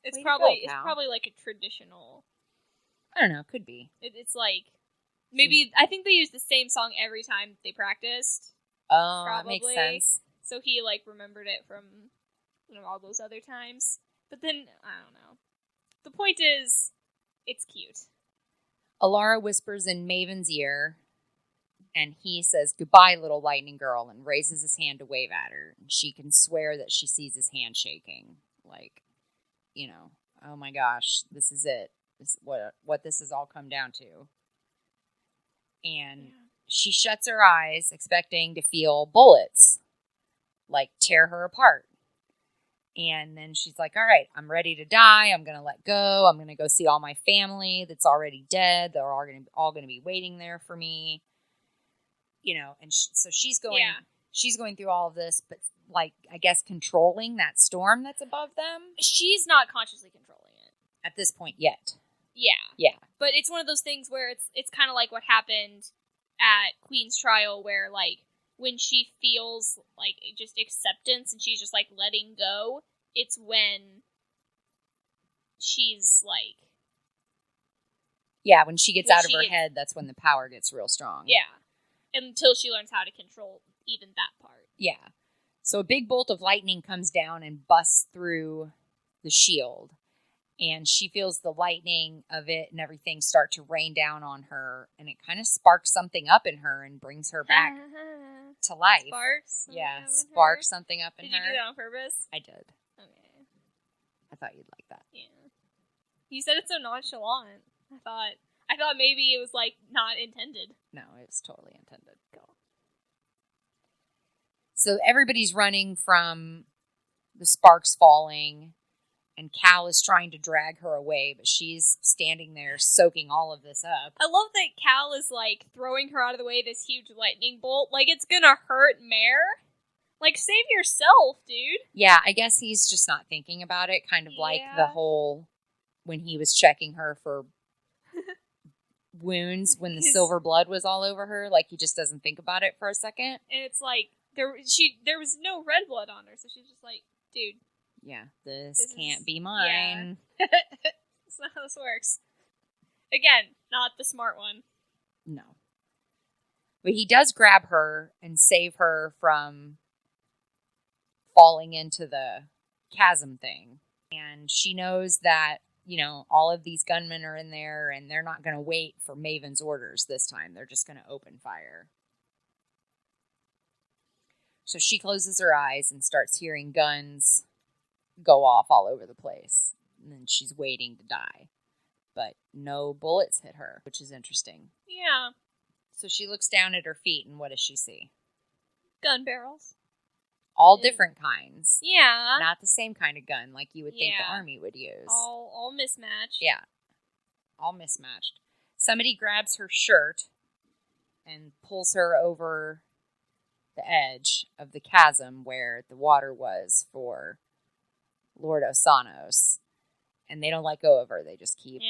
Speaker 3: It's
Speaker 2: Way to
Speaker 3: probably
Speaker 2: go, Cal.
Speaker 3: it's probably like a traditional.
Speaker 2: I don't know, could be.
Speaker 3: It's like Maybe, I think they used the same song every time they practiced.
Speaker 2: Oh,
Speaker 3: Probably.
Speaker 2: that makes sense.
Speaker 3: So he, like, remembered it from, all those other times. But then, I don't know. The point is, it's cute.
Speaker 2: Alara whispers in Maven's ear, and he says, "Goodbye, little lightning girl," and raises his hand to wave at her. And she can swear that she sees his hand shaking. Like, oh my gosh, this is it. This is what this has all come down to. And she shuts her eyes, expecting to feel bullets, like, tear her apart. And then she's like, all right, I'm ready to die. I'm going to let go. I'm going to go see all my family that's already dead. They're all going to be waiting there for me. And so she's going through all of this, but, like, I guess controlling that storm that's above them.
Speaker 3: She's not consciously controlling it.
Speaker 2: At this point yet.
Speaker 3: Yeah.
Speaker 2: Yeah.
Speaker 3: But it's one of those things where it's kind of like what happened at Queen's trial, where, like, when she feels, like, just acceptance and she's just, like, letting go, it's when she's, like...
Speaker 2: Yeah, when she gets out of her head, that's when the power gets real strong.
Speaker 3: Yeah. Until she learns how to control even that part.
Speaker 2: Yeah. So a big bolt of lightning comes down and busts through the shield. And she feels the lightning of it and everything start to rain down on her. And it kind of sparks something up in her and brings her back to life.
Speaker 3: Sparks?
Speaker 2: Yeah, sparks something up in her.
Speaker 3: Did you do that on purpose?
Speaker 2: I did.
Speaker 3: Okay.
Speaker 2: I thought you'd like that.
Speaker 3: Yeah. You said it so nonchalant. I thought maybe it was, like, not intended.
Speaker 2: No, it's totally intended. Go. So everybody's running from the sparks falling. And Cal is trying to drag her away, but she's standing there soaking all of this up.
Speaker 3: I love that Cal is, like, throwing her out of the way, this huge lightning bolt. Like, it's gonna hurt Mare. Like, save yourself, dude.
Speaker 2: Yeah, I guess he's just not thinking about it. Kind of like the whole, when he was checking her for wounds when the silver blood was all over her. Like, he just doesn't think about it for a second.
Speaker 3: And it's like, there was no red blood on her, so she's just like, dude.
Speaker 2: Yeah, this can't be mine.
Speaker 3: Yeah. That's not how this works. Again, not the smart one.
Speaker 2: No. But he does grab her and save her from falling into the chasm thing. And she knows that, all of these gunmen are in there and they're not going to wait for Maven's orders this time. They're just going to open fire. So she closes her eyes and starts hearing guns go off all over the place. And then she's waiting to die. But no bullets hit her, which is interesting.
Speaker 3: Yeah.
Speaker 2: So she looks down at her feet, and what does she see?
Speaker 3: Gun barrels.
Speaker 2: All different kinds.
Speaker 3: Yeah.
Speaker 2: Not the same kind of gun like you would think the army would use.
Speaker 3: All mismatched.
Speaker 2: Yeah. All mismatched. Somebody grabs her shirt and pulls her over the edge of the chasm where the water was for Lord Osanos, and they don't let go of her. They just keep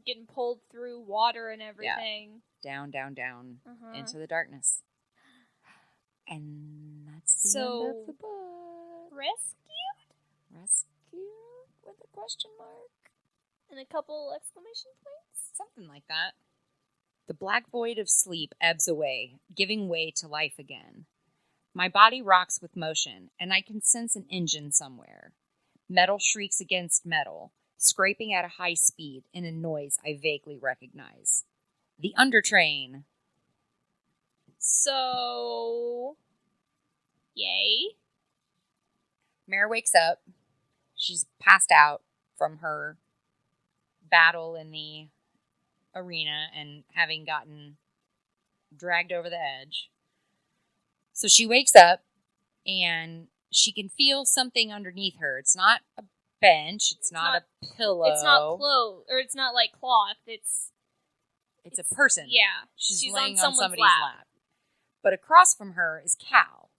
Speaker 3: getting pulled through water and everything.
Speaker 2: Down into the darkness. And that's the end of the book. Rescued with a question mark
Speaker 3: and a couple exclamation points,
Speaker 2: something like that. The black void of sleep ebbs away, giving way to life again. My body rocks with motion, and I can sense an engine somewhere. Metal shrieks against metal, scraping at a high speed in a noise I vaguely recognize. The undertrain.
Speaker 3: So, yay.
Speaker 2: Mare wakes up. She's passed out from her battle in the arena and having gotten dragged over the edge. So she wakes up and she can feel something underneath her. It's not a bench. It's not a pillow.
Speaker 3: It's not clothes, or it's not like cloth. It's
Speaker 2: a person.
Speaker 3: Yeah.
Speaker 2: She's laying on somebody's lap. But across from her is Cal.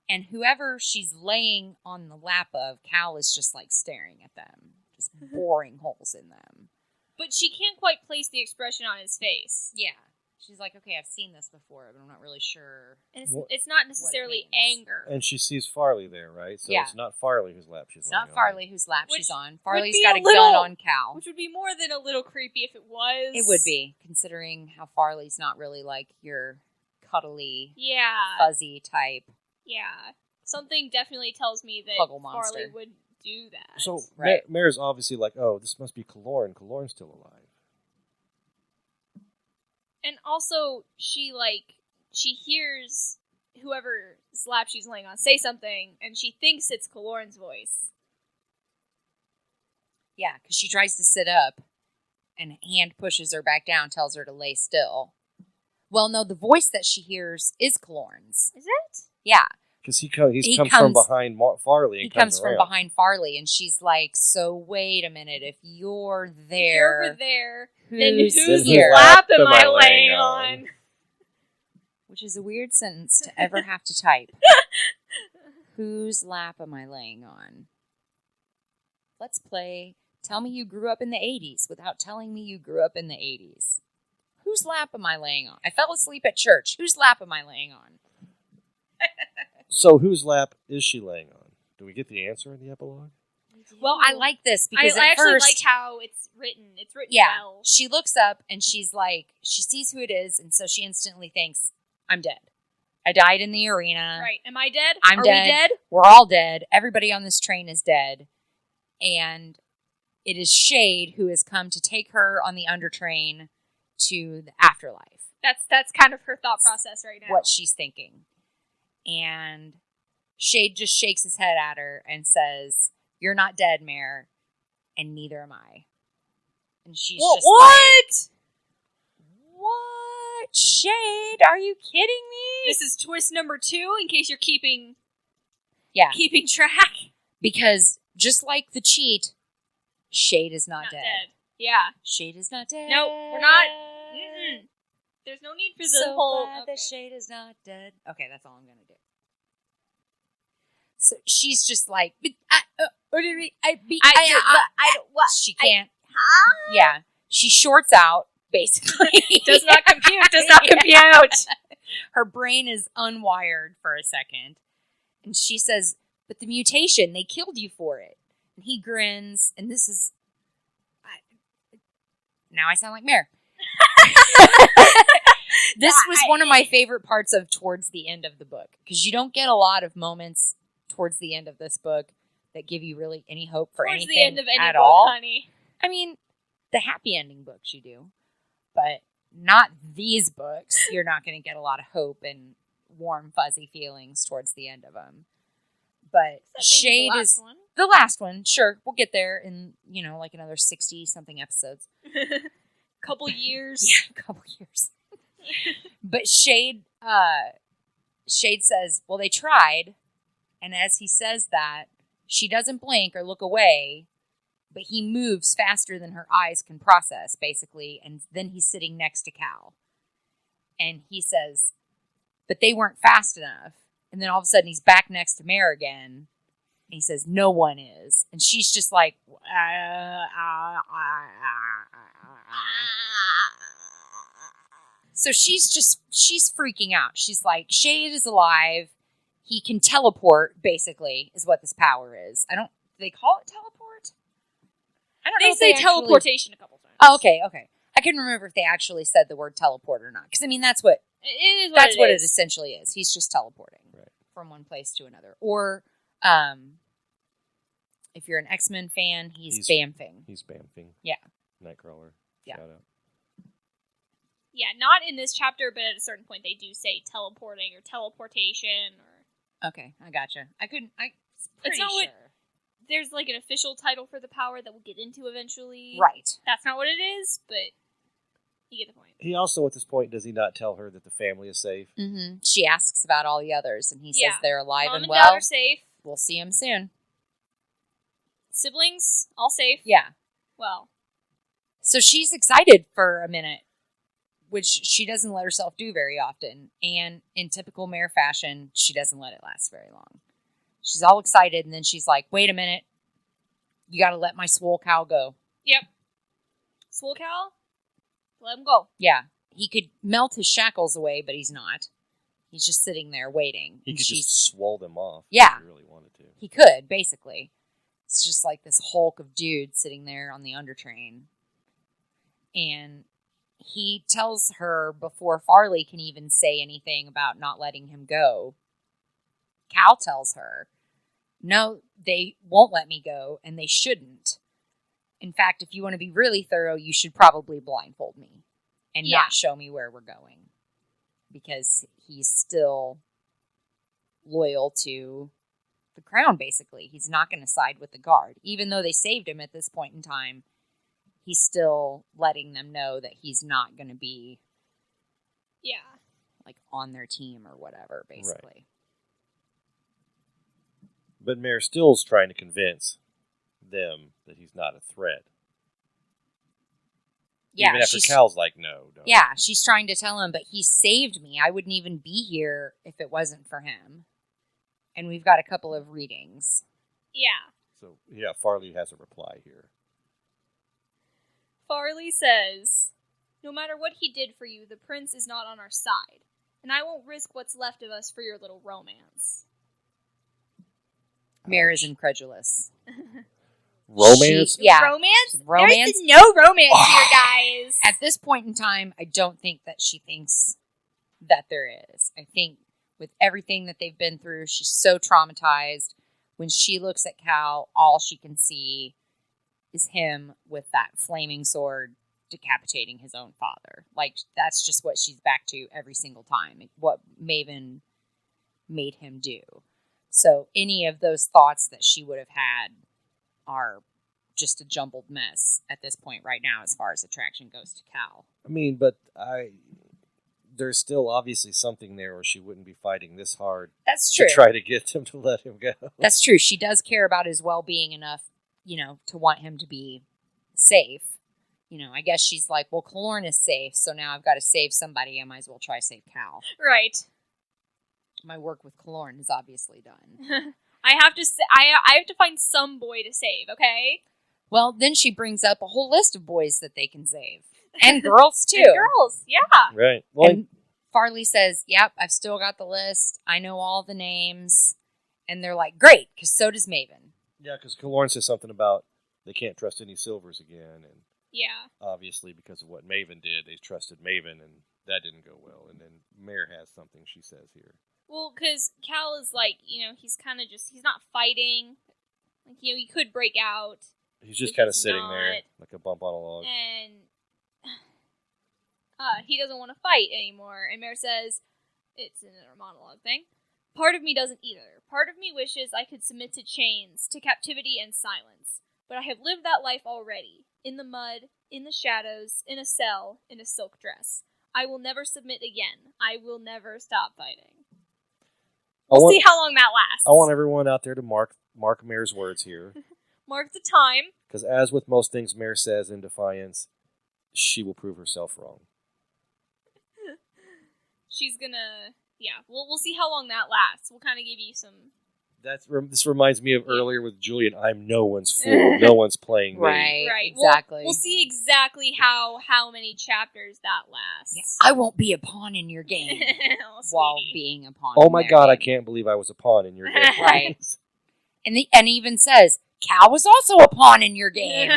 Speaker 2: And whoever she's laying on the lap of, Cal is just, like, staring at them. Just boring holes in them.
Speaker 3: But she can't quite place the expression on his face.
Speaker 2: Yeah. She's like, okay, I've seen this before, but I'm not really sure.
Speaker 3: And
Speaker 4: Well-
Speaker 3: it's not necessarily
Speaker 2: means.
Speaker 3: anger.
Speaker 4: And she sees Farley there, right? So
Speaker 2: Yeah.
Speaker 4: it's not Farley whose lap she's
Speaker 2: It's
Speaker 4: laying
Speaker 2: not
Speaker 4: on.
Speaker 2: Farley whose lap
Speaker 3: Which
Speaker 2: she's on.
Speaker 3: would
Speaker 2: Farley's
Speaker 3: be
Speaker 2: got
Speaker 3: a
Speaker 2: a
Speaker 3: little-
Speaker 2: gun on Cal.
Speaker 3: Which would be more than a little creepy if it was.
Speaker 2: It would be, considering how Farley's not really like your cuddly,
Speaker 3: Yeah.
Speaker 2: fuzzy type.
Speaker 3: Yeah. Something definitely tells me that
Speaker 2: Huggle
Speaker 3: Farley
Speaker 2: monster.
Speaker 3: would do that.
Speaker 4: So
Speaker 2: Right.
Speaker 4: Mare's obviously like, oh, this must be Kalorn. Kalorn's still alive.
Speaker 3: And also, she hears whoever's lap she's laying on say something, and she thinks it's Kalorn's voice.
Speaker 2: Yeah, because she tries to sit up, and Hand pushes her back down, tells her to lay still. Well, no, the voice that she hears is Kalorn's.
Speaker 3: Is it?
Speaker 2: Yeah,
Speaker 4: Because he
Speaker 2: He
Speaker 4: comes from
Speaker 2: comes-
Speaker 4: behind Farley and
Speaker 2: he comes from
Speaker 4: around.
Speaker 2: behind Farley, and she's like, so wait a minute, if you're
Speaker 3: If you're
Speaker 2: there,
Speaker 3: over there, then
Speaker 2: who's
Speaker 3: whose
Speaker 2: here?
Speaker 3: lap am I laying on?
Speaker 2: Which is a weird sentence to ever have to type. Whose lap am I laying on? Let's play Tell Me You Grew Up in the 80s without telling me you grew up in the 80s. Whose lap am I laying on? I fell asleep at church. Whose lap am I laying on?
Speaker 4: So whose lap is she laying on? Do we get the answer in the epilogue?
Speaker 2: Well, I like this because
Speaker 3: I
Speaker 2: at
Speaker 3: actually
Speaker 2: first,
Speaker 3: like how it's written. It's written
Speaker 2: yeah,
Speaker 3: well.
Speaker 2: she looks up and she's like, she sees who it is, and so she instantly thinks, I'm dead. I died in the arena.
Speaker 3: Right. Am I dead?
Speaker 2: I'm
Speaker 3: Are
Speaker 2: dead.
Speaker 3: we dead?
Speaker 2: We're all dead. Everybody on this train is dead. And it is Shade who has come to take her on the undertrain to the afterlife.
Speaker 3: That's kind of her thought process right now.
Speaker 2: What she's thinking. And Shade just shakes his head at her and says, you're not dead, Mare, and neither am I. And she's just
Speaker 3: what?
Speaker 2: what? Shade, are you kidding me?
Speaker 3: This is twist number 2, in case you're keeping
Speaker 2: Yeah,
Speaker 3: track.
Speaker 2: because just like the cheat, Shade is not, dead.
Speaker 3: Yeah.
Speaker 2: Shade is not dead.
Speaker 3: Nope, we're not. Mm-mm. There's no need for the
Speaker 2: So
Speaker 3: whole.
Speaker 2: glad
Speaker 3: Okay.
Speaker 2: that Shade is not dead. Okay, that's all I'm gonna do. So she's just like, she can't. Yeah, she shorts out basically.
Speaker 3: Does not compute. Does not compute.
Speaker 2: Her brain is unwired for a second, and she says, "But the mutation, they killed you for it." And he grins, and this is. Now I sound like Mare. This was one of my favorite parts of towards the end of the book, because you don't get a lot of moments towards the end of this book that give you really any hope for
Speaker 3: Towards
Speaker 2: anything
Speaker 3: the end of any
Speaker 2: at
Speaker 3: book,
Speaker 2: all.
Speaker 3: honey.
Speaker 2: I mean, the happy ending books you do, but not these books. You're not going to get a lot of hope and warm, fuzzy feelings towards the end of them. But
Speaker 3: Except maybe
Speaker 2: Shade
Speaker 3: the last
Speaker 2: is
Speaker 3: one.
Speaker 2: the last one. Sure, we'll get there in, like another 60-something episodes.
Speaker 3: Couple years.
Speaker 2: Yeah, a couple years. But Shade says, well, they tried. And as he says that, she doesn't blink or look away, but he moves faster than her eyes can process, basically. And then he's sitting next to Cal. And he says, but they weren't fast enough. And then all of a sudden he's back next to Mare again. And he says, no one is. And she's just like, So she's freaking out. She's like, Shade is alive. He can teleport, basically, is what this power is. Do they call it teleport? I don't know.
Speaker 3: They
Speaker 2: if
Speaker 3: say
Speaker 2: actually-
Speaker 3: teleportation a couple times.
Speaker 2: Oh, okay. I couldn't remember if they actually said the word teleport or not. Because, I mean, that's what
Speaker 3: It is
Speaker 2: that's what it
Speaker 3: is.
Speaker 2: essentially is. He's just teleporting
Speaker 4: Right.
Speaker 2: from one place to another. Or, if you're an X-Men fan, he's bamfing.
Speaker 4: He's bamfing.
Speaker 2: Yeah.
Speaker 4: Nightcrawler.
Speaker 2: Yeah.
Speaker 4: Shout out.
Speaker 3: Yeah, not in this chapter, but at a certain point they do say teleporting or teleportation or
Speaker 2: Okay, I gotcha.
Speaker 3: It's not what- there's like an official title for the power that we'll get into eventually.
Speaker 2: Right.
Speaker 3: That's not what it is, but you get the point.
Speaker 4: He also, at this point, does he not tell her that the family is safe?
Speaker 2: Mm-hmm. She asks about all the others, and he
Speaker 3: Yeah.
Speaker 2: says they're alive
Speaker 3: Mom
Speaker 2: and
Speaker 3: and
Speaker 2: well.
Speaker 3: dad are safe.
Speaker 2: We'll see them soon.
Speaker 3: Siblings, all safe.
Speaker 2: Yeah.
Speaker 3: Well,
Speaker 2: So she's excited for a minute, which she doesn't let herself do very often. And in typical Mare fashion, she doesn't let it last very long. She's all excited, and then she's like, wait a minute. You got to let my swole cow go.
Speaker 3: yep. Swole Cal, let him go.
Speaker 2: Yeah. he could melt his shackles away, but he's not. He's just sitting there waiting.
Speaker 4: He
Speaker 2: and
Speaker 4: could
Speaker 2: she's
Speaker 4: just swole them off.
Speaker 2: Yeah.
Speaker 4: If he really wanted to.
Speaker 2: He could, basically. It's just like this hulk of dude sitting there on the undertrain. And he tells her before Farley can even say anything about not letting him go. Cal tells her, no, they won't let me go, and they shouldn't. In fact, if you want to be really thorough, you should probably blindfold me and not show me where we're going. Because he's still loyal to the crown, basically. He's not going to side with the guard. Even though they saved him at this point in time, he's still letting them know that he's not going to be like on their team or whatever, basically.
Speaker 4: Right. But Mare still's trying to convince them that he's not a threat.
Speaker 2: Yeah,
Speaker 4: even after Cal's like, no.
Speaker 2: Yeah, she's trying to tell him, but he saved me. I wouldn't even be here if it wasn't for him. And we've got a couple of readings.
Speaker 3: Yeah.
Speaker 4: So, yeah, Farley has a reply here.
Speaker 3: Farley says, no matter what he did for you, the prince is not on our side. And I won't risk what's left of us for your little romance.
Speaker 2: Mare is incredulous.
Speaker 4: Romance?
Speaker 3: Romance?
Speaker 2: Romance?
Speaker 3: There's no romance here, guys.
Speaker 2: At this point in time, I don't think that she thinks that there is. I think with everything that they've been through, she's so traumatized. When she looks at Cal, all she can see is him with that flaming sword decapitating his own father. Like, that's just what she's back to every single time. What Maven made him do. So any of those thoughts that she would have had are just a jumbled mess at this point right now as far as attraction goes to Cal.
Speaker 4: I mean, but there's still obviously something there or she wouldn't be fighting this hard.
Speaker 2: That's true.
Speaker 4: To try to get them to let him go.
Speaker 2: That's true. She does care about his well-being enough, to want him to be safe. I guess she's like, well, Kalorn is safe, so now I've got to save somebody. I might as well try to save Cal.
Speaker 3: Right.
Speaker 2: My work with Kalorn is obviously done.
Speaker 3: I have to find some boy to save, okay?
Speaker 2: Well, then she brings up a whole list of boys that they can save. And girls, too.
Speaker 3: And girls, yeah.
Speaker 4: Right. Well,
Speaker 2: and Farley says, yep, I've still got the list. I know all the names. And they're like, great, because so does Maven.
Speaker 4: Yeah, because Kalorn says something about they can't trust any Silvers again. And
Speaker 3: yeah.
Speaker 4: Obviously, because of what Maven did, they trusted Maven, and that didn't go well. And then Mare has something she says here.
Speaker 3: Well, because Cal is like, he's kind of just, he's not fighting. Like, he could break out.
Speaker 4: He's just kind of sitting there like a bump on a log.
Speaker 3: And he doesn't want to fight anymore. And Mare says, it's an inner monologue thing. Part of me doesn't either. Part of me wishes I could submit to chains, to captivity and silence. But I have lived that life already. In the mud, in the shadows, in a cell, in a silk dress. I will never submit again. I will never stop fighting. We'll see how long that lasts.
Speaker 4: I want everyone out there to mark Mare's words here.
Speaker 3: Mark the time.
Speaker 4: Because as with most things Mare says in defiance, she will prove herself wrong.
Speaker 3: She's gonna... Yeah, we'll see how long that lasts. We'll kind of give you some...
Speaker 4: This reminds me of earlier with Julian. I'm no one's fool. No one's playing me.
Speaker 3: Right,
Speaker 2: exactly.
Speaker 3: We'll see exactly how many chapters that lasts.
Speaker 2: Yeah, I won't be a pawn in your game while being a pawn.
Speaker 4: Oh my God! I can't believe I was a pawn in your game.
Speaker 2: Right, and even says Cal was also a pawn in your game.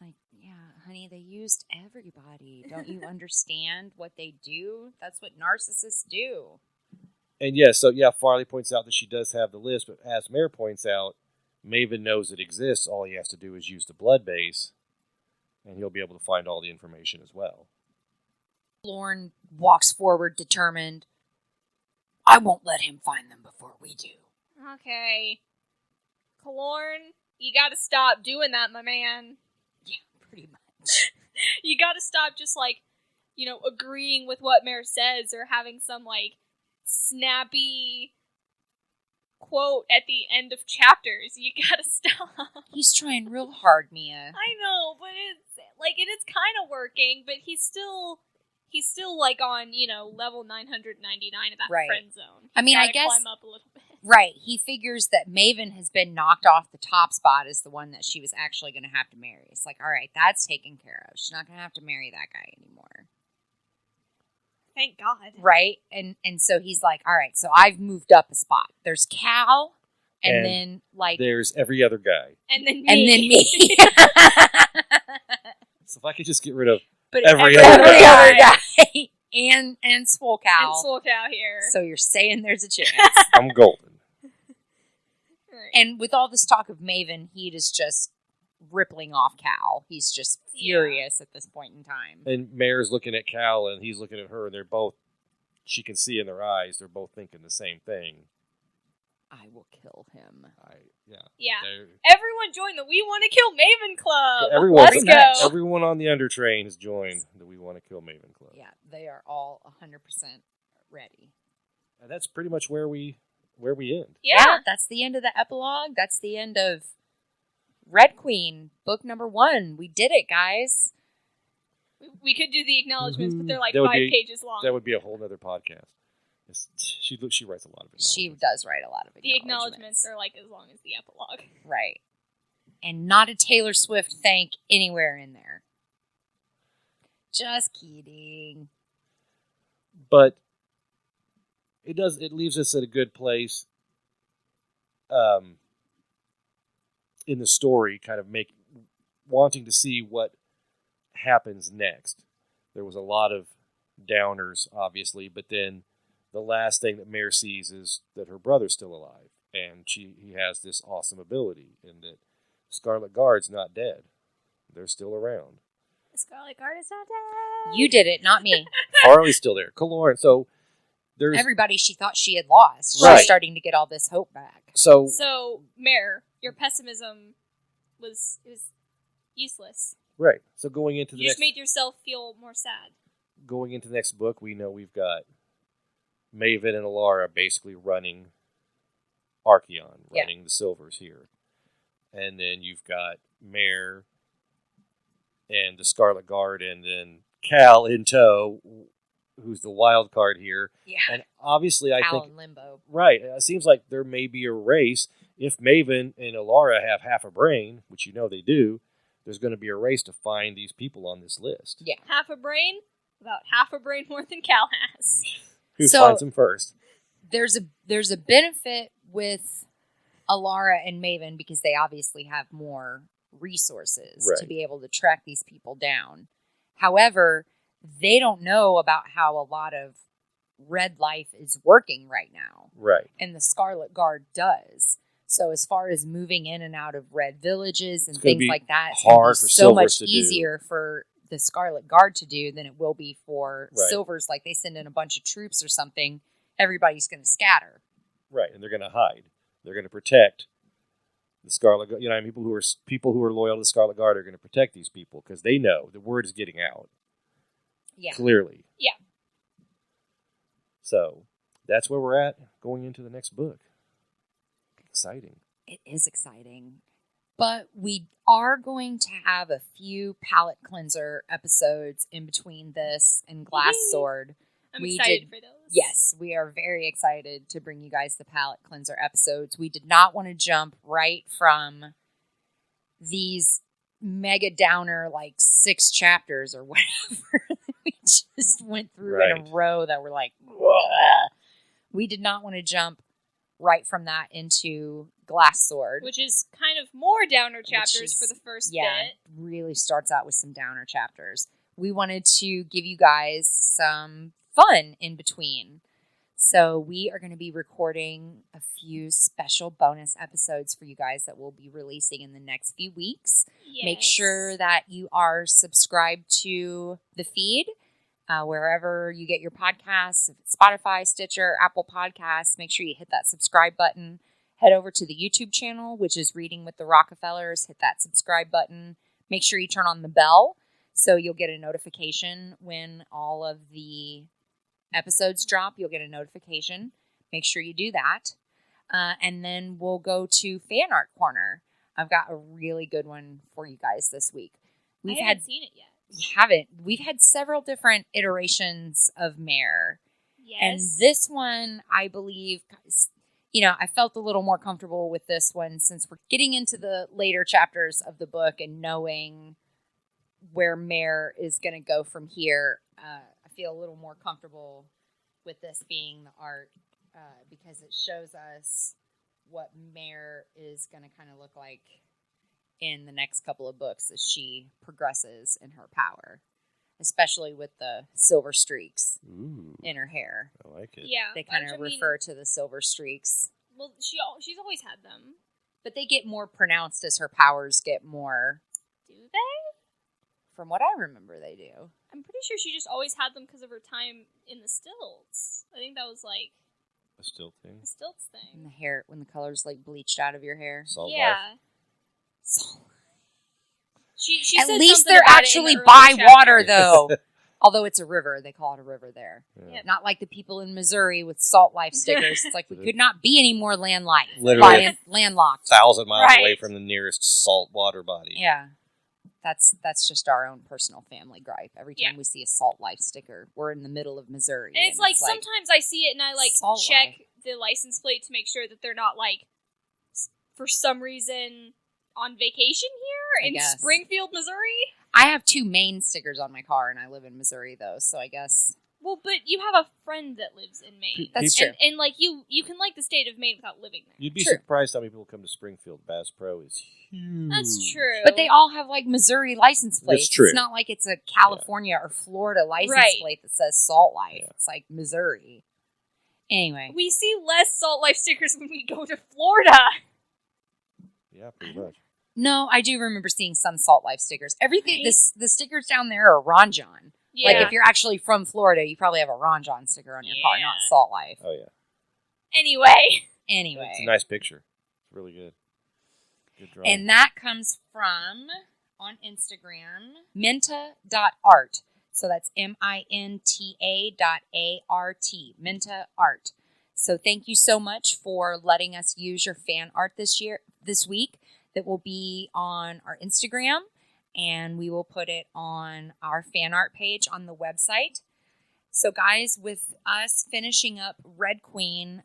Speaker 2: Like, yeah, honey, they used everybody. Don't you understand what they do? That's what narcissists do.
Speaker 4: And Farley points out that she does have the list, but as Mare points out, Maven knows it exists. All he has to do is use the blood base, and he'll be able to find all the information as well.
Speaker 2: Lorne walks forward, determined. I won't let him find them before we do.
Speaker 3: Okay. Kalorn, you gotta stop doing that, my man.
Speaker 2: Yeah, pretty much.
Speaker 3: You gotta stop just, agreeing with what Mare says or having some, snappy quote at the end of chapters. You gotta stop.
Speaker 2: He's trying real hard, Mia.
Speaker 3: I know, but it is kind of working, but he's still on, level 999 of that friend zone.
Speaker 2: I mean, I guess
Speaker 3: climb up a little bit.
Speaker 2: Right. He figures that Maven has been knocked off the top spot as the one that she was actually going to have to marry. It's like, all right, that's taken care of. She's not going to have to marry that guy anymore.
Speaker 3: Thank God.
Speaker 2: Right? And so he's like, all right, so I've moved up a spot. There's Cal, and then like
Speaker 4: there's every other guy.
Speaker 3: And then me.
Speaker 2: and then me.
Speaker 4: So if I could just get rid of
Speaker 2: But
Speaker 4: every
Speaker 2: every
Speaker 4: other
Speaker 2: other guy. and Swole Cow.
Speaker 3: And Swole Cow here.
Speaker 2: So you're saying there's a chance.
Speaker 4: I'm golden.
Speaker 3: Right.
Speaker 2: And with all this talk of Maven, he is just rippling off Cal. He's just furious at this point in time.
Speaker 4: And Mare's looking at Cal, and he's looking at her, and they're both, she can see in their eyes, they're both thinking the same thing.
Speaker 2: I will kill him.
Speaker 3: Yeah.
Speaker 4: They're-
Speaker 3: Everyone join the We Want to Kill Maven Club.
Speaker 4: Everyone,
Speaker 3: Let's go.
Speaker 4: Everyone on the Undertrain has joined the We Want to Kill Maven Club.
Speaker 2: Yeah, they are all 100% ready.
Speaker 4: And that's pretty much where we end.
Speaker 3: Yeah.
Speaker 2: That's the end of the epilogue. That's the end of Red Queen, book number 1. We did it, guys.
Speaker 3: We could do the acknowledgments, but they're like
Speaker 4: That would
Speaker 3: 5
Speaker 4: be-
Speaker 3: pages long.
Speaker 4: That would be a whole nother podcast. She writes a lot of it.
Speaker 2: She does write a lot of
Speaker 3: the acknowledgments are like as long as the epilogue.
Speaker 2: Right. And not a Taylor Swift thank anywhere in there. Just kidding.
Speaker 4: But it leaves us at a good place in the story, kind of wanting to see what happens next. There was a lot of downers, obviously, but then the last thing that Mare sees is that her brother's still alive, and he has this awesome ability, and that Scarlet Guard's not dead. They're still around.
Speaker 3: The Scarlet Guard is not dead.
Speaker 2: You did it, not me.
Speaker 4: Harley's still there. Kaloran. So there's
Speaker 2: Everybody she thought she had lost. She's
Speaker 4: Right.
Speaker 2: starting to get all this hope back.
Speaker 3: So, Mare, your pessimism was useless.
Speaker 4: right. So going into the
Speaker 3: You just
Speaker 4: next
Speaker 3: made yourself feel more sad.
Speaker 4: going into the next book, we know we've got Maven and Alara basically running Archeon, running the Silvers here. And then you've got Mare and the Scarlet Guard, and then Cal in tow, who's the wild card here.
Speaker 2: Yeah.
Speaker 4: And obviously, I
Speaker 2: Cal
Speaker 4: think,
Speaker 2: in limbo.
Speaker 4: right, it seems like there may be a race. If Maven and Alara have half a brain, which you know they do, there's going to be a race to find these people on this list.
Speaker 2: Yeah.
Speaker 3: Half a brain? About half a brain more than Cal has.
Speaker 4: Who
Speaker 2: So-
Speaker 4: finds them first?
Speaker 2: There's a benefit with Alara and Maven because they obviously have more resources to
Speaker 4: Right.
Speaker 2: be able to track these people down. However, they don't know about how a lot of Red life is working right now.
Speaker 4: Right.
Speaker 2: And the Scarlet Guard does. So as far as moving in and out of red villages and
Speaker 4: It's gonna
Speaker 2: things
Speaker 4: be
Speaker 2: like that, it's gonna
Speaker 4: hard
Speaker 2: be
Speaker 4: for
Speaker 2: so
Speaker 4: Silvers
Speaker 2: much
Speaker 4: to do.
Speaker 2: easier for the Scarlet Guard to do than it will be for
Speaker 4: Right.
Speaker 2: Silvers. Like they send in a bunch of troops or something, everybody's going to scatter.
Speaker 4: Right, and they're going to hide. They're going to protect the Scarlet Guard. You know, people who are loyal to the Scarlet Guard are going to protect these people because they know the word is getting out.
Speaker 2: Yeah.
Speaker 4: Clearly.
Speaker 3: Yeah.
Speaker 4: So that's where we're at going into the next book. Exciting.
Speaker 2: It is exciting. But we are going to have a few palate cleanser episodes in between this and Glass
Speaker 3: Yay.
Speaker 2: Sword.
Speaker 3: I'm
Speaker 2: We
Speaker 3: excited
Speaker 2: did-
Speaker 3: for those.
Speaker 2: Yes, we are very excited to bring you guys the palate cleanser episodes. We did not want to jump right from these mega downer, like 6 chapters or whatever we just went through in a
Speaker 4: Right.
Speaker 2: row that were like, "Whoa." We did not want to jump right from that into Glass Sword.
Speaker 3: Which is kind of more downer chapters
Speaker 2: is-
Speaker 3: for the first
Speaker 2: yeah,
Speaker 3: bit.
Speaker 2: really starts out with some downer chapters. We wanted to give you guys some fun in between. So we are going to be recording a few special bonus episodes for you guys that we'll be releasing in the next few weeks. Make
Speaker 3: Yes.
Speaker 2: sure that you are subscribed to the feed wherever you get your podcasts, if it's Spotify, Stitcher, Apple Podcasts. Make sure you hit that subscribe button. Head over to the YouTube channel, which is Reading with the Rockefellers. Hit that subscribe button. Make sure you turn on the bell so you'll get a notification when all of the episodes drop. You'll get a notification. Make sure you do that. And then we'll go to Fan Art Corner. I've got a really good one for you guys this week.
Speaker 3: I haven't seen it yet.
Speaker 2: You haven't. We've had several different iterations of Mare.
Speaker 3: Yes.
Speaker 2: And this one, I believe, I felt a little more comfortable with this one since we're getting into the later chapters of the book and knowing where Mare is going to go from here. I feel a little more comfortable with this being the art because it shows us what Mare is going to kind of look like in the next couple of books as she progresses in her power, especially with the silver streaks in her hair.
Speaker 4: I like it.
Speaker 3: Yeah.
Speaker 2: They kind of refer to the silver streaks.
Speaker 3: Well, she's always had them.
Speaker 2: But they get more pronounced as her powers get more...
Speaker 3: Do they?
Speaker 2: From what I remember, they do.
Speaker 3: I'm pretty sure she just always had them because of her time in the stilts. I think that was like...
Speaker 4: A stilt thing?
Speaker 3: A stilts
Speaker 2: In
Speaker 3: thing.
Speaker 2: the hair, when the color's like bleached out of your hair.
Speaker 4: Salt life.
Speaker 3: Yeah. She
Speaker 2: At
Speaker 3: said
Speaker 2: least
Speaker 3: something
Speaker 2: they're
Speaker 3: about it in
Speaker 2: actually
Speaker 3: the early
Speaker 2: by
Speaker 3: chapter.
Speaker 2: water, though. Although it's a river. They call it a river there.
Speaker 4: Yeah.
Speaker 3: Yep.
Speaker 2: Not like the people in Missouri with salt life stickers. It's like we could not be any more landlocked.
Speaker 4: Literally.
Speaker 2: Landlocked.
Speaker 4: 1,000 miles
Speaker 3: Right.
Speaker 4: away from the nearest salt water body.
Speaker 2: Yeah. That's just our own personal family gripe. Every time
Speaker 3: Yeah.
Speaker 2: we see a salt life sticker, we're in the middle of Missouri.
Speaker 3: And it's like sometimes I see it and I like
Speaker 2: Salt
Speaker 3: check
Speaker 2: life.
Speaker 3: the license plate to make sure that they're not like for some reason on vacation here
Speaker 2: I
Speaker 3: in
Speaker 2: guess.
Speaker 3: Springfield, Missouri.
Speaker 2: I have 2 Maine stickers on my car, and I live in Missouri, though, so I guess...
Speaker 3: Well, but you have a friend that lives in Maine.
Speaker 2: That's
Speaker 4: People-
Speaker 2: true.
Speaker 3: And like you can like the state of Maine without living there.
Speaker 4: You'd be
Speaker 2: True.
Speaker 4: surprised how many people come to Springfield. Bass Pro is huge.
Speaker 3: That's true.
Speaker 2: But they all have, like, Missouri license plates.
Speaker 4: That's true.
Speaker 2: It's not like it's a California or Florida license
Speaker 3: Right.
Speaker 2: plate that says Salt Life.
Speaker 4: Yeah.
Speaker 2: It's like Missouri. Anyway.
Speaker 3: We see less Salt Life stickers when we go to Florida.
Speaker 4: Yeah, pretty much.
Speaker 2: No, I do remember seeing some Salt Life stickers. Everything,
Speaker 3: Right.
Speaker 2: the stickers down there are Ron John.
Speaker 3: Yeah.
Speaker 2: Like, if you're actually from Florida, you probably have a Ron John sticker on your car,
Speaker 3: Yeah.
Speaker 2: not Salt Life.
Speaker 4: Oh, yeah.
Speaker 3: Anyway.
Speaker 2: Anyway.
Speaker 4: It's a nice picture. It's really good. Good drawing.
Speaker 2: And that comes from, on Instagram, minta.art. So that's MINTA.ART. Minta Art. So thank you so much for letting us use your fan art this week. That will be on our Instagram, and we will put it on our fan art page on the website. So guys, with us finishing up Red Queen,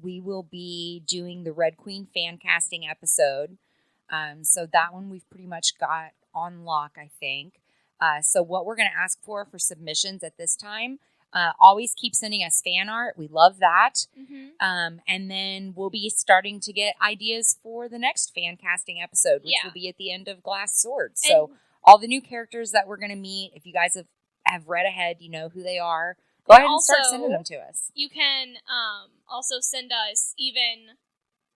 Speaker 2: we will be doing the Red Queen fan casting episode. So that one we've pretty much got on lock, I think. So what we're going to ask for submissions at this time, always keep sending us fan art. We love that.
Speaker 3: Mm-hmm.
Speaker 2: And then we'll be starting to get ideas for the next fan casting episode, which
Speaker 3: Yeah.
Speaker 2: will be at the end of Glass Sword. So all the new characters that we're going to meet, if you guys have read ahead, you know who they are. Go ahead and start
Speaker 3: also-
Speaker 2: sending them to us.
Speaker 3: You can also send us even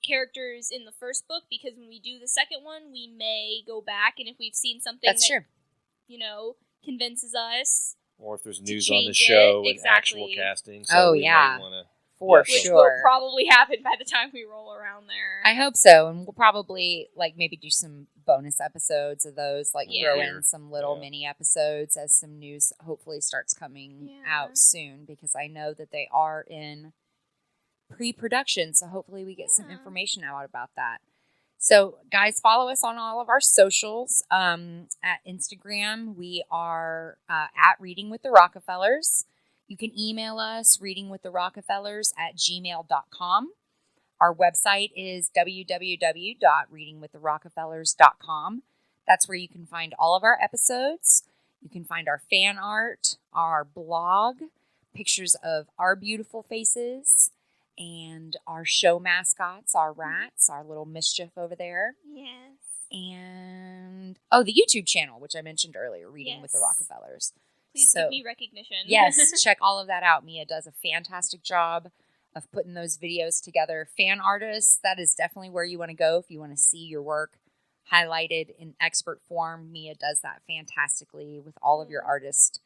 Speaker 3: characters in the first book, because when we do the second one, we may go back, and if we've seen something
Speaker 2: That's
Speaker 3: that,
Speaker 2: true.
Speaker 3: Convinces us,
Speaker 4: or if there's
Speaker 3: to
Speaker 4: news on the
Speaker 3: change
Speaker 4: show
Speaker 3: it,
Speaker 4: and actual
Speaker 3: exactly.
Speaker 4: casting.
Speaker 2: Oh,
Speaker 4: we may
Speaker 2: yeah.
Speaker 4: wanna-
Speaker 2: For
Speaker 4: Yeah,
Speaker 3: which
Speaker 2: sure.
Speaker 3: will probably happen by the time we roll around there.
Speaker 2: I hope so. And we'll probably maybe do some bonus episodes of those, throw
Speaker 3: Yeah.
Speaker 2: in some little
Speaker 4: Yeah.
Speaker 2: mini episodes as some news hopefully starts coming
Speaker 3: Yeah.
Speaker 2: out soon, because I know that they are in pre-production. So hopefully we get some
Speaker 3: Yeah.
Speaker 2: information out about that. So guys, follow us on all of our socials. At Instagram, we are at Reading with the Rockefellers. You can email us, readingwiththerockefellers@gmail.com. Our website is www.readingwiththerockefellers.com. That's where you can find all of our episodes. You can find our fan art, our blog, pictures of our beautiful faces, and our show mascots, our rats, our little mischief over there.
Speaker 3: Yes.
Speaker 2: And, the YouTube channel, which I mentioned earlier, Reading with the
Speaker 3: Yes.
Speaker 2: Rockefellers.
Speaker 3: Please
Speaker 2: So-
Speaker 3: give me recognition.
Speaker 2: Yes, check all of that out. Mia does a fantastic job of putting those videos together. Fan artists, that is definitely where you want to go if you want to see your work highlighted in expert form. Mia does that fantastically with all of your artist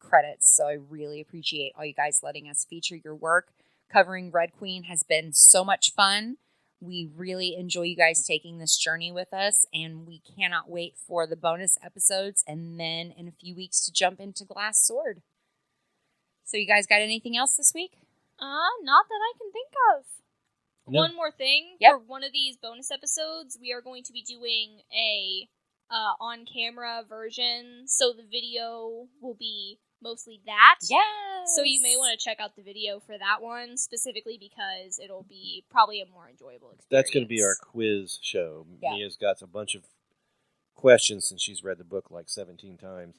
Speaker 2: credits. So I really appreciate all you guys letting us feature your work. Covering Red Queen has been so much fun. We really enjoy you guys taking this journey with us, and we cannot wait for the bonus episodes and then in a few weeks to jump into Glass Sword. So you guys got anything else this week?
Speaker 3: Not that I can think of.
Speaker 4: No.
Speaker 3: One more thing.
Speaker 2: Yep.
Speaker 3: For one of these bonus episodes, we are going to be doing a on-camera version, so the video will be mostly that.
Speaker 2: Yes.
Speaker 3: So you may want to check out the video for that one, specifically because it'll be probably a more enjoyable experience.
Speaker 4: That's going to be our quiz show.
Speaker 2: Yeah.
Speaker 4: Mia's got a bunch of questions since she's read the book like 17 times.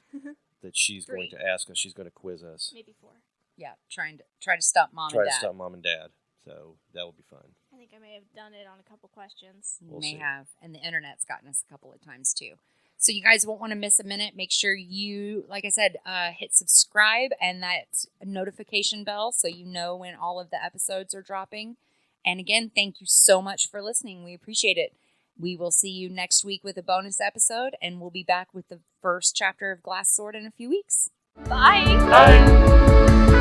Speaker 4: that she's going
Speaker 3: 3.
Speaker 4: to ask us. She's going to quiz us.
Speaker 3: Maybe 4.
Speaker 2: Yeah, try to stump mom
Speaker 4: Try
Speaker 2: and
Speaker 4: to
Speaker 2: dad.
Speaker 4: stump mom and dad. So that will be fun.
Speaker 3: I think I may have done it on a couple questions.
Speaker 2: You
Speaker 4: We'll
Speaker 2: may
Speaker 4: see.
Speaker 2: have, and the internet's gotten us a couple of times too. So you guys won't want to miss a minute. Make sure you, like I said, hit subscribe and that notification bell so you know when all of the episodes are dropping. And again, thank you so much for listening. We appreciate it. We will see you next week with a bonus episode, and we'll be back with the first chapter of Glass Sword in a few weeks.
Speaker 3: Bye!
Speaker 1: Bye.